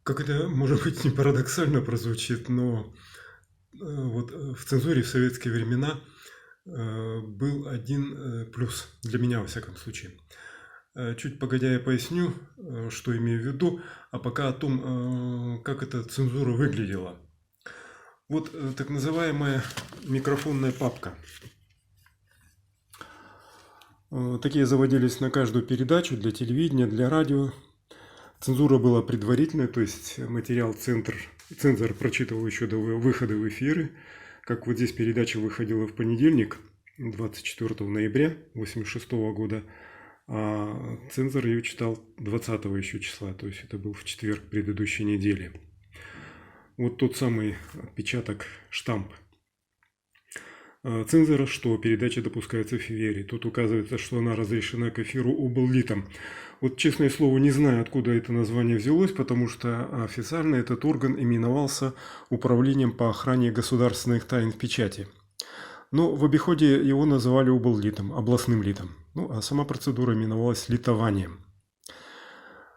Как это, может быть, не парадоксально прозвучит, но вот в цензуре в советские времена был один плюс, для меня во всяком случае. Чуть погодя я поясню, что имею в виду, а пока о том, как эта цензура выглядела. Вот так называемая микрофонная папка. Такие заводились на каждую передачу для телевидения, для радио. Цензура была предварительная, то есть материал цензор прочитывал еще до выхода в эфиры. Как вот здесь передача выходила в понедельник, 24 ноября 1986 года, а цензор ее читал 20 еще числа, то есть это был в четверг предыдущей недели. Вот тот самый отпечаток, штамп цензора, что передача допускается в эфире. Тут указывается, что она разрешена к эфиру обллитом. Вот, честное слово, не знаю, откуда это название взялось, потому что официально этот орган именовался Управлением по охране государственных тайн в печати. Но в обиходе его называли обллитом, областным литом. Ну, а сама процедура именовалась литованием.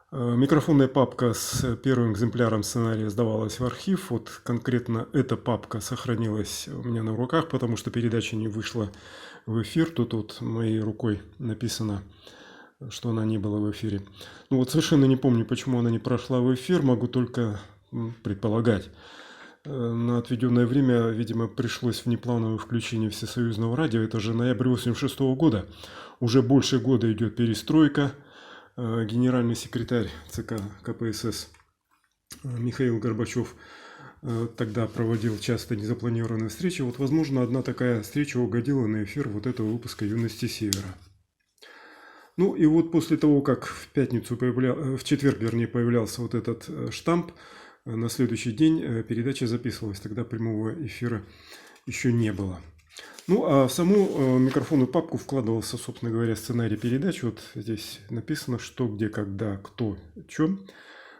Микрофонная папка с первым экземпляром сценария сдавалась в архив. Вот конкретно эта папка сохранилась у меня на руках, потому что передача не вышла в эфир. Тут вот моей рукой написано, что она не была в эфире. Ну вот совершенно не помню, почему она не прошла в эфир, могу только предполагать. На отведенное время, видимо, пришлось внеплановое включение всесоюзного радио. Это же ноябрь 1986 года. Уже больше года идет перестройка. Генеральный секретарь ЦК КПСС Михаил Горбачев тогда проводил часто незапланированные встречи. Вот, возможно, одна такая встреча угодила на эфир вот этого выпуска «Юности Севера». Ну и вот после того, как в четверг, появлялся вот этот штамп, на следующий день передача записывалась. Тогда прямого эфира еще не было. Ну, а в саму микрофонную папку вкладывался, собственно говоря, сценарий передачи. Вот здесь написано, что, где, когда, кто, что.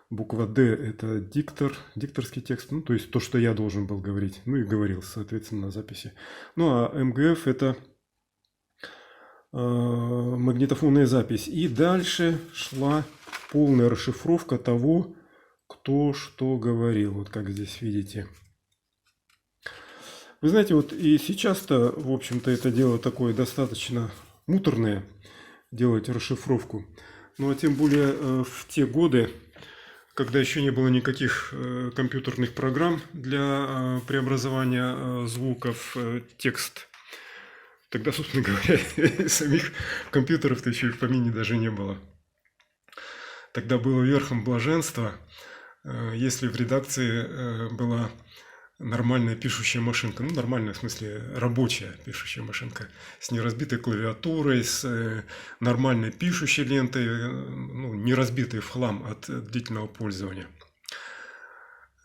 Буква «Д» – это дикторский текст, ну, то есть то, что я должен был говорить, ну и говорил, соответственно, на записи. Ну, а МГФ – это магнитофонная запись. И дальше шла полная расшифровка того, кто что говорил. Вот как здесь видите. Вы знаете, вот и сейчас-то, в общем-то, это дело такое достаточно муторное, делать расшифровку. Ну, а тем более в те годы, когда еще не было никаких компьютерных программ для преобразования звуков в текст. Тогда, собственно говоря, самих компьютеров-то еще и в помине даже не было. Тогда было верхом блаженства, если в редакции была нормальная пишущая машинка, ну нормальная в смысле рабочая пишущая машинка, с неразбитой клавиатурой, с нормальной пишущей лентой, ну, не разбитой в хлам от длительного пользования.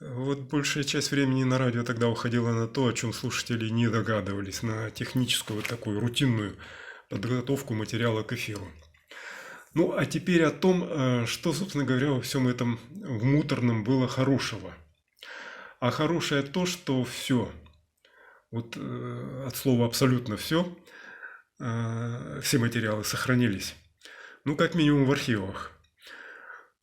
Вот большая часть времени на радио тогда уходила на то, о чем слушатели не догадывались, на техническую вот такую рутинную подготовку материала к эфиру. Ну, а теперь о том, что, собственно говоря, во всем этом в муторном было хорошего. А хорошее то, что все, вот от слова абсолютно все материалы сохранились. Ну, как минимум в архивах.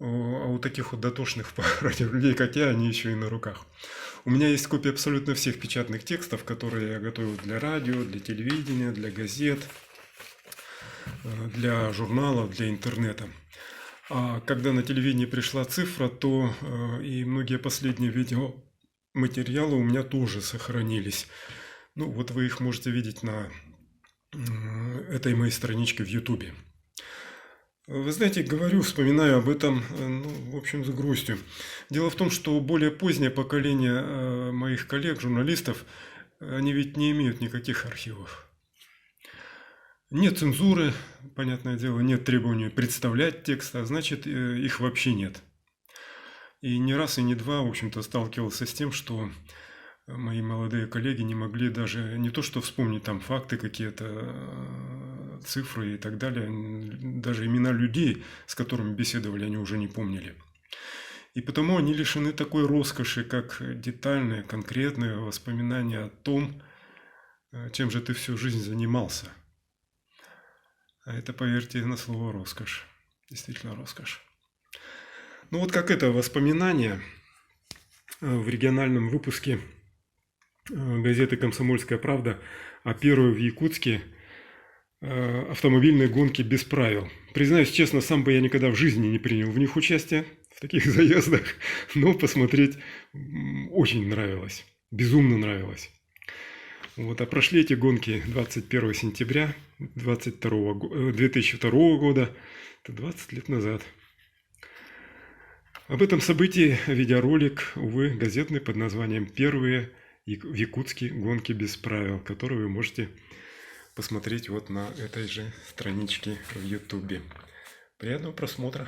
А у таких вот дотошных по радио людей, как я, они еще и на руках. У меня есть копия абсолютно всех печатных текстов, которые я готовил для радио, для телевидения, для газет, для журналов, для интернета. А когда на телевидении пришла цифра, то и многие последние видеоматериалы у меня тоже сохранились. Ну, вот вы их можете видеть на этой моей страничке в Ютубе. Вы знаете, вспоминаю об этом, ну, в общем, с грустью. Дело в том, что более позднее поколение моих коллег, журналистов, они ведь не имеют никаких архивов. Нет цензуры, понятное дело, нет требования представлять текст, а значит, их вообще нет. И не раз, и не два, в общем-то, сталкивался с тем, что мои молодые коллеги не могли даже не то что вспомнить там факты какие-то, цифры и так далее, даже имена людей, с которыми беседовали, они уже не помнили. И потому они лишены такой роскоши, как детальное, конкретное воспоминание о том, чем же ты всю жизнь занимался. А это, поверьте на слово, роскошь. Действительно роскошь. Ну вот как это воспоминание в региональном выпуске газеты «Комсомольская правда» о первой в Якутске автомобильной гонке без правил. Признаюсь честно, сам бы я никогда в жизни не принял в них участие, в таких заездах, но посмотреть очень нравилось, безумно нравилось. Вот, а прошли эти гонки 21 сентября 2002 года, это 20 лет назад. Об этом событии видеоролик, увы, газетный под названием «Первые в Якутске гонки без правил», который вы можете посмотреть вот на этой же страничке в Ютубе. Приятного просмотра!